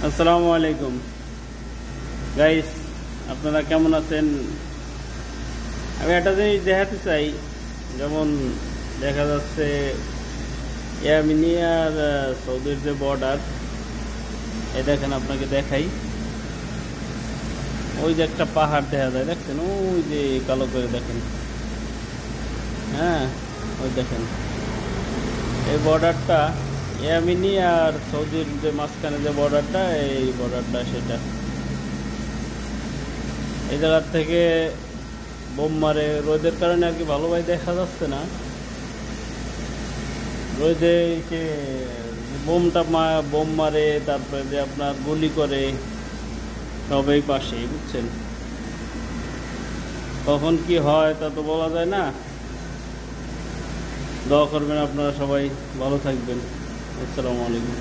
আসসালামু আলাইকুম গাইস, আপনারা কেমন আছেন? আমি একটা জিনিস দেখাতে চাই। যেমন দেখা যাচ্ছে ইয়ামিনি আর সৌদির যে বর্ডার, এই দেখেন, আপনাকে দেখাই। ওই যে একটা পাহাড় দেখা যায়, দেখছেন? ওই যে কালো করে দেখেন, হ্যাঁ, ওই দেখেন এই বর্ডারটা। ইয়ামিনি আর সৌদির যে মাঝখানে যে বর্ডারটা, এই বর্ডারটা সেটা। এই জায়গার থেকে বোম মারে, রোদের কারণে আর কি ভালোভাবে দেখা যাচ্ছে না। রোদে সে বোম মারে, তারপরে যে আপনার গুলি করে, সবই পাশেই, বুঝছেন? কখন কি হয় তা তো বলা যায় না। দোয়া করবেন আপনারা সবাই, ভালো থাকবেন। আসসালামু আলাইকুম।